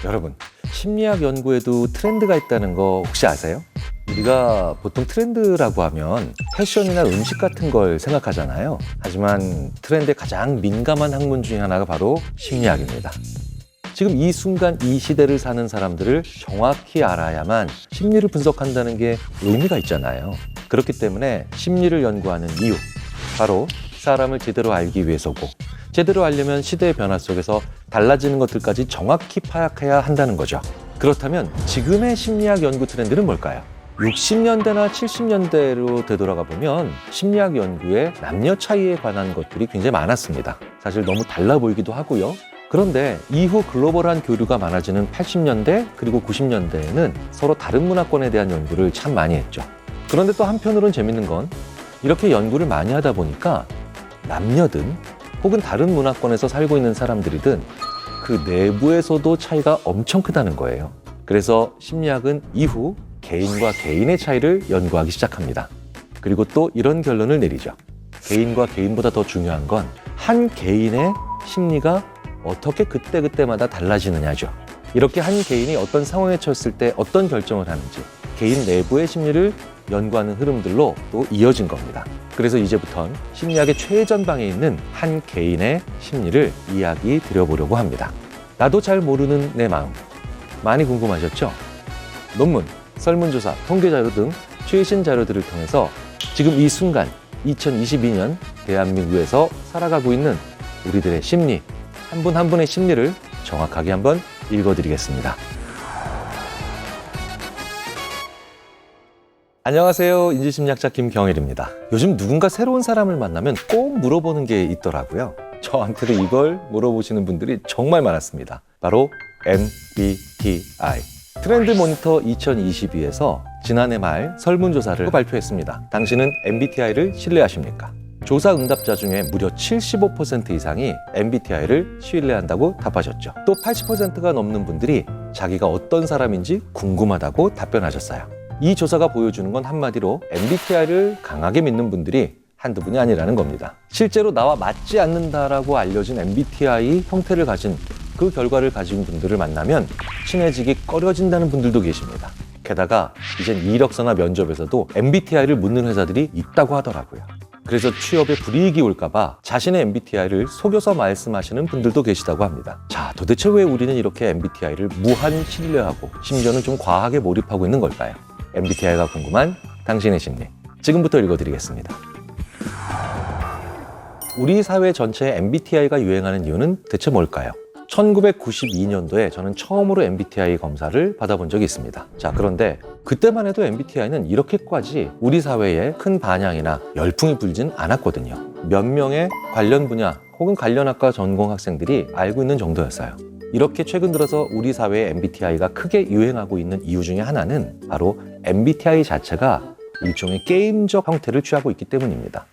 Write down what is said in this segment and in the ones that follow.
여러분, 심리학 연구에도 트렌드가 있다는 거 혹시 아세요? 우리가 보통 트렌드라고 하면 패션이나 음식 같은 걸 생각하잖아요. 하지만 트렌드에 가장 민감한 학문 중에 하나가 바로 심리학입니다. 지금 이 순간 이 시대를 사는 사람들을 정확히 알아야만 심리를 분석한다는 게 의미가 있잖아요. 그렇기 때문에 심리를 연구하는 이유, 바로 사람을 제대로 알기 위해서고, 제대로 알려면 시대의 변화 속에서 달라지는 것들까지 정확히 파악해야 한다는 거죠. 그렇다면 지금의 심리학 연구 트렌드는 뭘까요? 60년대나 70년대로 되돌아가 보면 심리학 연구에 남녀 차이에 관한 것들이 굉장히 많았습니다. 사실 너무 달라 보이기도 하고요. 그런데 이후 글로벌한 교류가 많아지는 80년대 그리고 90년대에는 서로 다른 문화권에 대한 연구를 참 많이 했죠. 그런데 또 한편으로는 재밌는 건 이렇게 연구를 많이 하다 보니까 남녀든 혹은 다른 문화권에서 살고 있는 사람들이든 그 내부에서도 차이가 엄청 크다는 거예요. 그래서 심리학은 이후 개인과 개인의 차이를 연구하기 시작합니다. 그리고 또 이런 결론을 내리죠. 개인과 개인보다 더 중요한 건 한 개인의 심리가 어떻게 그때그때마다 달라지느냐죠. 이렇게 한 개인이 어떤 상황에 처했을 때 어떤 결정을 하는지 개인 내부의 심리를 연구하는 흐름들로 또 이어진 겁니다. 그래서 이제부턴 심리학의 최전방에 있는 한 개인의 심리를 이야기 드려보려고 합니다. 나도 잘 모르는 내 마음. 많이 궁금하셨죠? 논문, 설문조사, 통계자료 등 최신 자료들을 통해서 지금 이 순간 2022년 대한민국에서 살아가고 있는 우리들의 심리, 한 분 한 분의 심리를 정확하게 한번 읽어드리겠습니다. 안녕하세요. 인지심리학자 김경일입니다. 요즘 누군가 새로운 사람을 만나면 꼭 물어보는 게 있더라고요. 저한테도 이걸 물어보시는 분들이 정말 많았습니다. 바로 MBTI. 트렌드 모니터 2022에서 지난해 말 설문조사를 발표했습니다. 당신은 MBTI를 신뢰하십니까? 조사 응답자 중에 무려 75% 이상이 MBTI를 신뢰한다고 답하셨죠. 또 80%가 넘는 분들이 자기가 어떤 사람인지 궁금하다고 답변하셨어요. 이 조사가 보여주는 건 한마디로 MBTI를 강하게 믿는 분들이 한두 분이 아니라는 겁니다. 실제로 나와 맞지 않는다라고 알려진 MBTI 형태를 가진 그 결과를 가진 분들을 만나면 친해지기 꺼려진다는 분들도 계십니다. 게다가 이젠 이력서나 면접에서도 MBTI를 묻는 회사들이 있다고 하더라고요. 그래서 취업에 불이익이 올까봐 자신의 MBTI를 속여서 말씀하시는 분들도 계시다고 합니다. 자, 도대체 왜 우리는 이렇게 MBTI를 무한 신뢰하고 심지어는 좀 과하게 몰입하고 있는 걸까요? MBTI가 궁금한 당신의 심리, 지금부터 읽어드리겠습니다. 우리 사회 전체에 MBTI가 유행하는 이유는 대체 뭘까요? 1992년도에 저는 처음으로 MBTI 검사를 받아본 적이 있습니다. 자, 그런데 그때만 해도 MBTI는 이렇게까지 우리 사회에 큰 반향이나 열풍이 불진 않았거든요. 몇 명의 관련 분야 혹은 관련 학과 전공 학생들이 알고 있는 정도였어요. 이렇게 최근 들어서 우리 사회에 MBTI가 크게 유행하고 있는 이유 중에 하나는 바로 MBTI 자체가 일종의 게임적 형태를 취하고 있기 때문입니다.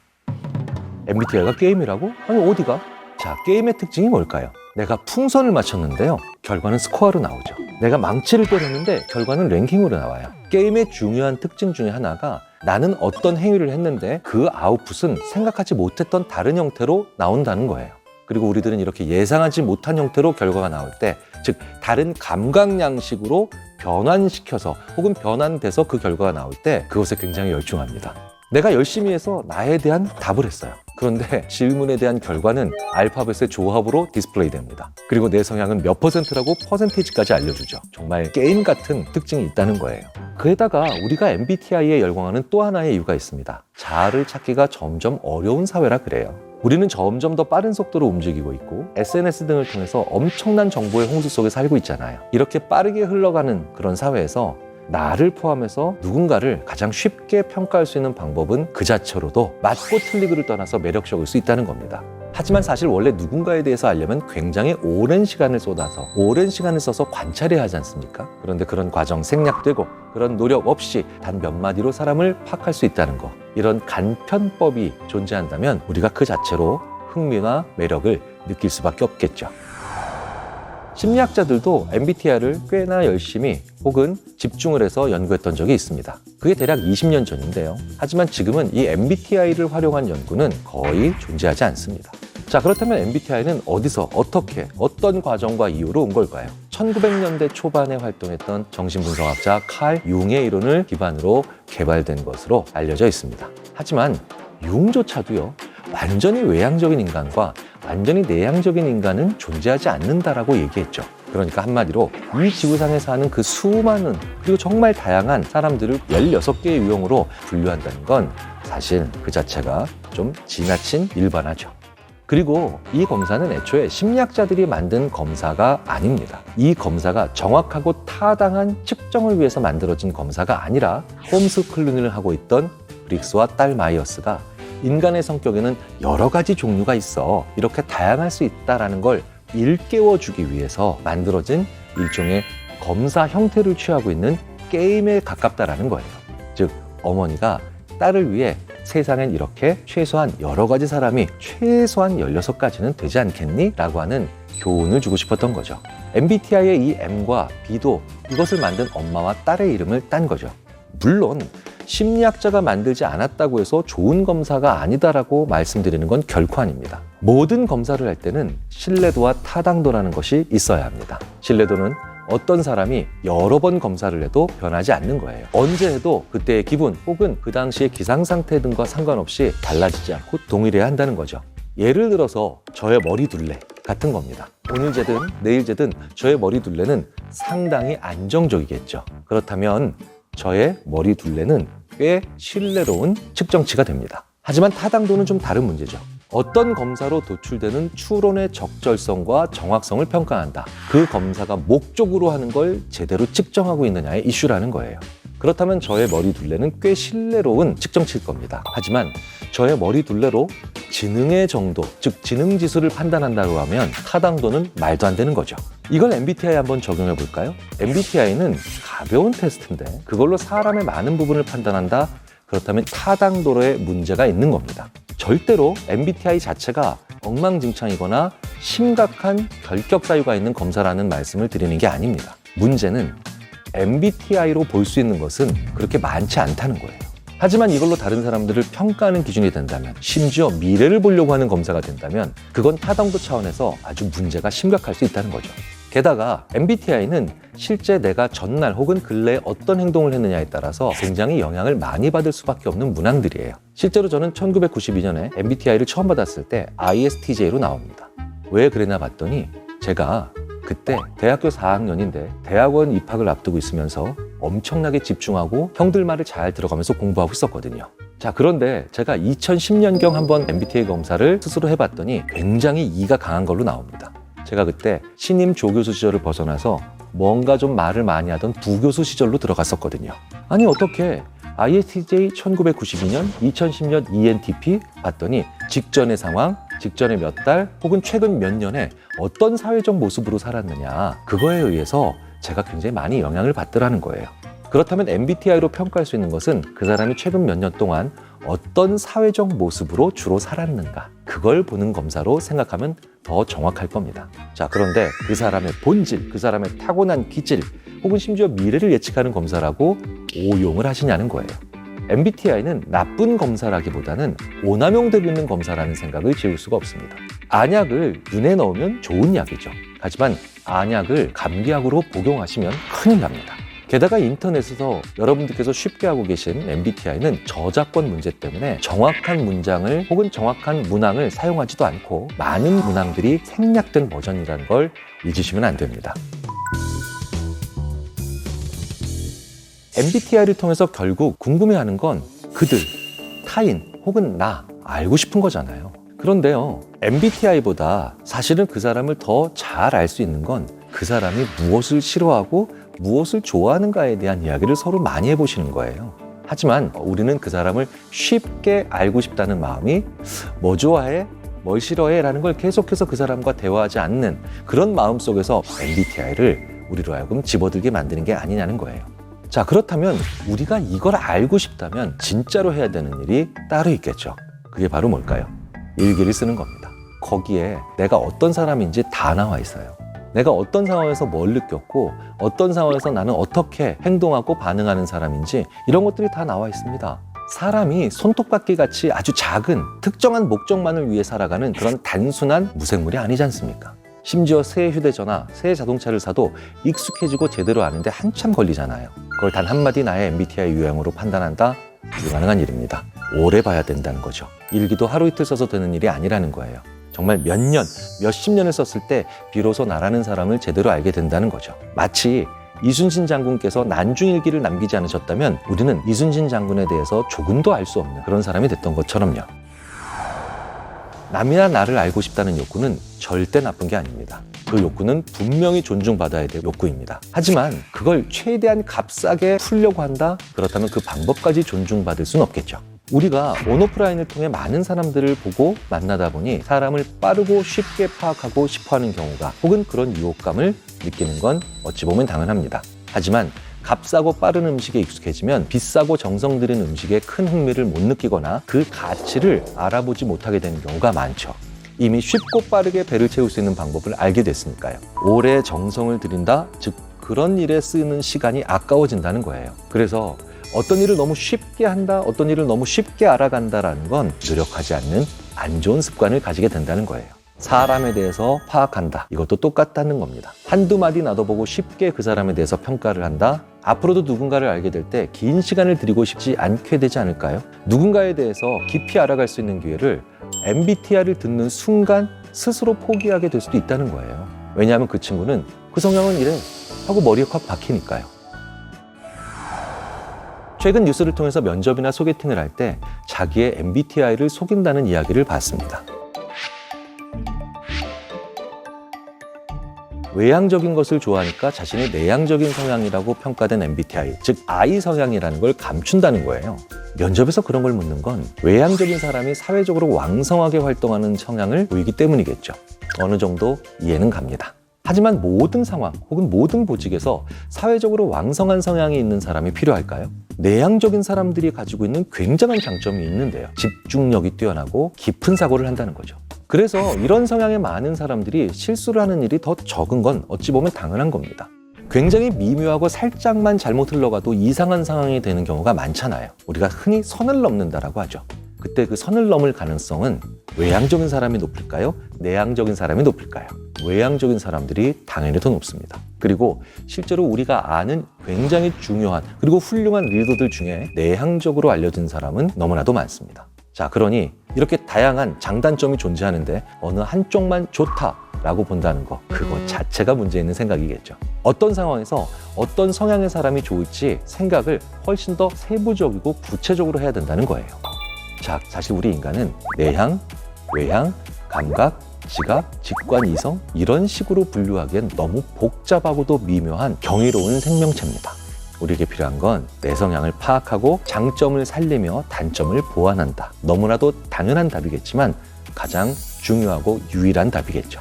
MBTI가 게임이라고? 아니, 어디가? 자, 게임의 특징이 뭘까요? 내가 풍선을 맞췄는데요. 결과는 스코어로 나오죠. 내가 망치를 때렸는데 결과는 랭킹으로 나와요. 게임의 중요한 특징 중에 하나가 나는 어떤 행위를 했는데 그 아웃풋은 생각하지 못했던 다른 형태로 나온다는 거예요. 그리고 우리들은 이렇게 예상하지 못한 형태로 결과가 나올 때, 즉 다른 감각 양식으로 변환시켜서 혹은 변환돼서 그 결과가 나올 때 그것에 굉장히 열중합니다. 내가 열심히 해서 나에 대한 답을 했어요. 그런데 질문에 대한 결과는 알파벳의 조합으로 디스플레이 됩니다. 그리고 내 성향은 몇 %라고 퍼센테이지까지 알려주죠. 정말 게임 같은 특징이 있다는 거예요. 그에다가 우리가 MBTI에 열광하는 또 하나의 이유가 있습니다. 자아를 찾기가 점점 어려운 사회라 그래요. 우리는 점점 더 빠른 속도로 움직이고 있고 SNS 등을 통해서 엄청난 정보의 홍수 속에 살고 있잖아요. 이렇게 빠르게 흘러가는 그런 사회에서 나를 포함해서 누군가를 가장 쉽게 평가할 수 있는 방법은 그 자체로도 맞고 틀리기를 떠나서 매력적일 수 있다는 겁니다. 하지만 사실 원래 누군가에 대해서 알려면 굉장히 오랜 시간을 쏟아서 오랜 시간을 써서 관찰해야 하지 않습니까? 그런데 그런 과정 생략되고 그런 노력 없이 단 몇 마디로 사람을 파악할 수 있다는 거, 이런 간편법이 존재한다면 우리가 그 자체로 흥미나 매력을 느낄 수밖에 없겠죠. 심리학자들도 MBTI를 꽤나 열심히 혹은 집중을 해서 연구했던 적이 있습니다. 그게 대략 20년 전인데요. 하지만 지금은 이 MBTI를 활용한 연구는 거의 존재하지 않습니다. 자, 그렇다면 MBTI는 어디서, 어떻게, 어떤 과정과 이유로 온 걸까요? 1900년대 초반에 활동했던 정신분석학자 칼 융의 이론을 기반으로 개발된 것으로 알려져 있습니다. 하지만 융조차도요, 완전히 외향적인 인간과 완전히 내향적인 인간은 존재하지 않는다라고 얘기했죠. 그러니까 한마디로 이 지구상에 사는 그 수많은 그리고 정말 다양한 사람들을 16개의 유형으로 분류한다는 건 사실 그 자체가 좀 지나친 일반화죠. 그리고 이 검사는 애초에 심리학자들이 만든 검사가 아닙니다. 이 검사가 정확하고 타당한 측정을 위해서 만들어진 검사가 아니라 홈스 클루니를 하고 있던 브릭스와 딸 마이어스가 인간의 성격에는 여러 가지 종류가 있어 이렇게 다양할 수 있다는 걸 일깨워주기 위해서 만들어진 일종의 검사 형태를 취하고 있는 게임에 가깝다라는 거예요. 즉 어머니가 딸을 위해 세상엔 이렇게 최소한 여러 가지 사람이 최소한 16가지는 되지 않겠니? 라고 하는 교훈을 주고 싶었던 거죠. MBTI의 이 M과 B도 이것을 만든 엄마와 딸의 이름을 딴 거죠. 물론 심리학자가 만들지 않았다고 해서 좋은 검사가 아니다라고 말씀드리는 건 결코 아닙니다. 모든 검사를 할 때는 신뢰도와 타당도라는 것이 있어야 합니다. 신뢰도는 어떤 사람이 여러 번 검사를 해도 변하지 않는 거예요. 언제 해도 그때의 기분 혹은 그 당시의 기상 상태 등과 상관없이 달라지지 않고 동일해야 한다는 거죠. 예를 들어서 저의 머리 둘레 같은 겁니다. 오늘 재든 내일 재든 저의 머리 둘레는 상당히 안정적이겠죠. 그렇다면 저의 머리 둘레는 꽤 신뢰로운 측정치가 됩니다. 하지만 타당도는 좀 다른 문제죠. 어떤 검사로 도출되는 추론의 적절성과 정확성을 평가한다. 그 검사가 목적으로 하는 걸 제대로 측정하고 있느냐의 이슈라는 거예요. 그렇다면 저의 머리 둘레는 꽤 신뢰로운 측정치일 겁니다. 하지만 저의 머리 둘레로 지능의 정도, 즉 지능 지수를 판단한다고 하면 타당도는 말도 안 되는 거죠. 이걸 MBTI 한번 적용해 볼까요? MBTI는 가벼운 테스트인데 그걸로 사람의 많은 부분을 판단한다? 그렇다면 타당도에 문제가 있는 겁니다. 절대로 MBTI 자체가 엉망진창이거나 심각한 결격 사유가 있는 검사라는 말씀을 드리는 게 아닙니다. 문제는 MBTI로 볼 수 있는 것은 그렇게 많지 않다는 거예요. 하지만 이걸로 다른 사람들을 평가하는 기준이 된다면, 심지어 미래를 보려고 하는 검사가 된다면 그건 타당도 차원에서 아주 문제가 심각할 수 있다는 거죠. 게다가 MBTI는 실제 내가 전날 혹은 근래에 어떤 행동을 했느냐에 따라서 굉장히 영향을 많이 받을 수밖에 없는 문항들이에요. 실제로 저는 1992년에 MBTI를 처음 받았을 때 ISTJ로 나옵니다. 왜 그랬나 봤더니 제가 그때 대학교 4학년인데 대학원 입학을 앞두고 있으면서 엄청나게 집중하고 형들 말을 잘 들어가면서 공부하고 있었거든요. 자, 그런데 제가 2010년경 한번 MBTI 검사를 스스로 해봤더니 굉장히 E가 강한 걸로 나옵니다. 제가 그때 신임 조교수 시절을 벗어나서 뭔가 좀 말을 많이 하던 부교수 시절로 들어갔었거든요. 아니 어떻게 ISTJ 1992년, 2010년 ENTP 봤더니 직전의 상황, 직전의 몇 달 혹은 최근 몇 년에 어떤 사회적 모습으로 살았느냐, 그거에 의해서 제가 굉장히 많이 영향을 받더라는 거예요. 그렇다면 MBTI로 평가할 수 있는 것은 그 사람이 최근 몇 년 동안 어떤 사회적 모습으로 주로 살았는가, 그걸 보는 검사로 생각하면 더 정확할 겁니다. 자, 그런데 그 사람의 본질, 그 사람의 타고난 기질 혹은 심지어 미래를 예측하는 검사라고 오용을 하시냐는 거예요. MBTI는 나쁜 검사라기보다는 오남용되고 있는 검사라는 생각을 지울 수가 없습니다. 안약을 눈에 넣으면 좋은 약이죠. 하지만 안약을 감기약으로 복용하시면 큰일 납니다. 게다가 인터넷에서 여러분들께서 쉽게 하고 계신 MBTI는 저작권 문제 때문에 정확한 문장을 혹은 정확한 문항을 사용하지도 않고 많은 문항들이 생략된 버전이라는 걸 잊으시면 안 됩니다. MBTI를 통해서 결국 궁금해하는 건 그들, 타인 혹은 나 알고 싶은 거잖아요. 그런데요, MBTI보다 사실은 그 사람을 더 잘 알 수 있는 건 그 사람이 무엇을 싫어하고 무엇을 좋아하는가에 대한 이야기를 서로 많이 해보시는 거예요. 하지만 우리는 그 사람을 쉽게 알고 싶다는 마음이 뭐 좋아해? 뭘 싫어해? 라는 걸 계속해서 그 사람과 대화하지 않는 그런 마음 속에서 MBTI를 우리로 하여금 집어들게 만드는 게 아니냐는 거예요. 자, 그렇다면 우리가 이걸 알고 싶다면 진짜로 해야 되는 일이 따로 있겠죠. 그게 바로 뭘까요? 일기를 쓰는 겁니다. 거기에 내가 어떤 사람인지 다 나와 있어요. 내가 어떤 상황에서 뭘 느꼈고 어떤 상황에서 나는 어떻게 행동하고 반응하는 사람인지 이런 것들이 다 나와 있습니다. 사람이 손톱깎이 같이 아주 작은 특정한 목적만을 위해 살아가는 그런 단순한 무생물이 아니지 않습니까? 심지어 새 휴대전화, 새 자동차를 사도 익숙해지고 제대로 아는데 한참 걸리잖아요. 그걸 단 한마디 나의 MBTI 유형으로 판단한다? 불가능한 일입니다. 오래 봐야 된다는 거죠. 일기도 하루 이틀 써서 되는 일이 아니라는 거예요. 정말 몇 년, 몇십 년을 썼을 때 비로소 나라는 사람을 제대로 알게 된다는 거죠. 마치 이순신 장군께서 난중일기를 남기지 않으셨다면 우리는 이순신 장군에 대해서 조금도 알 수 없는 그런 사람이 됐던 것처럼요. 남이나 나를 알고 싶다는 욕구는 절대 나쁜 게 아닙니다. 그 욕구는 분명히 존중받아야 될 욕구입니다. 하지만 그걸 최대한 값싸게 풀려고 한다? 그렇다면 그 방법까지 존중받을 수는 없겠죠. 우리가 온오프라인을 통해 많은 사람들을 보고 만나다 보니 사람을 빠르고 쉽게 파악하고 싶어하는 경우가 혹은 그런 유혹감을 느끼는 건 어찌 보면 당연합니다. 하지만 값싸고 빠른 음식에 익숙해지면 비싸고 정성 들인 음식에 큰 흥미를 못 느끼거나 그 가치를 알아보지 못하게 되는 경우가 많죠. 이미 쉽고 빠르게 배를 채울 수 있는 방법을 알게 됐으니까요. 오래 정성을 들인다, 즉 그런 일에 쓰는 시간이 아까워진다는 거예요. 그래서 어떤 일을 너무 쉽게 한다, 어떤 일을 너무 쉽게 알아간다라는 건 노력하지 않는 안 좋은 습관을 가지게 된다는 거예요. 사람에 대해서 파악한다. 이것도 똑같다는 겁니다. 한두 마디 나눠보고 쉽게 그 사람에 대해서 평가를 한다. 앞으로도 누군가를 알게 될 때 긴 시간을 들이고 싶지 않게 되지 않을까요? 누군가에 대해서 깊이 알아갈 수 있는 기회를 MBTI를 듣는 순간 스스로 포기하게 될 수도 있다는 거예요. 왜냐하면 그 친구는 그 성향은 이래 하고 머리에 확 박히니까요. 최근 뉴스를 통해서 면접이나 소개팅을 할 때 자기의 MBTI를 속인다는 이야기를 봤습니다. 외향적인 것을 좋아하니까 자신의 내향적인 성향이라고 평가된 MBTI, 즉 I 성향이라는 걸 감춘다는 거예요. 면접에서 그런 걸 묻는 건 외향적인 사람이 사회적으로 왕성하게 활동하는 성향을 보이기 때문이겠죠. 어느 정도 이해는 갑니다. 하지만 모든 상황 혹은 모든 보직에서 사회적으로 왕성한 성향이 있는 사람이 필요할까요? 내향적인 사람들이 가지고 있는 굉장한 장점이 있는데요. 집중력이 뛰어나고 깊은 사고를 한다는 거죠. 그래서 이런 성향의 많은 사람들이 실수를 하는 일이 더 적은 건 어찌 보면 당연한 겁니다. 굉장히 미묘하고 살짝만 잘못 흘러가도 이상한 상황이 되는 경우가 많잖아요. 우리가 흔히 선을 넘는다라고 하죠. 그때 그 선을 넘을 가능성은 외향적인 사람이 높을까요? 내향적인 사람이 높을까요? 외향적인 사람들이 당연히 더 높습니다. 그리고 실제로 우리가 아는 굉장히 중요한 그리고 훌륭한 리더들 중에 내향적으로 알려진 사람은 너무나도 많습니다. 자, 그러니 이렇게 다양한 장단점이 존재하는데 어느 한쪽만 좋다라고 본다는 거, 그거 자체가 문제 있는 생각이겠죠. 어떤 상황에서 어떤 성향의 사람이 좋을지 생각을 훨씬 더 세부적이고 구체적으로 해야 된다는 거예요. 자, 사실 우리 인간은 내향, 외향, 감각, 지각, 직관, 이성 이런 식으로 분류하기엔 너무 복잡하고도 미묘한 경이로운 생명체입니다. 우리에게 필요한 건 내 성향을 파악하고 장점을 살리며 단점을 보완한다. 너무나도 당연한 답이겠지만 가장 중요하고 유일한 답이겠죠.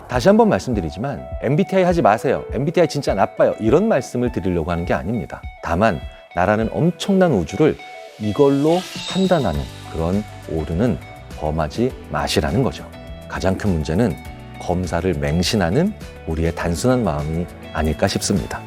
다시 한번 말씀드리지만 MBTI 하지 마세요. MBTI 진짜 나빠요. 이런 말씀을 드리려고 하는 게 아닙니다. 다만 나라는 엄청난 우주를 이걸로 판단하는 그런 오류는 범하지 마시라는 거죠. 가장 큰 문제는 검사를 맹신하는 우리의 단순한 마음이 아닐까 싶습니다.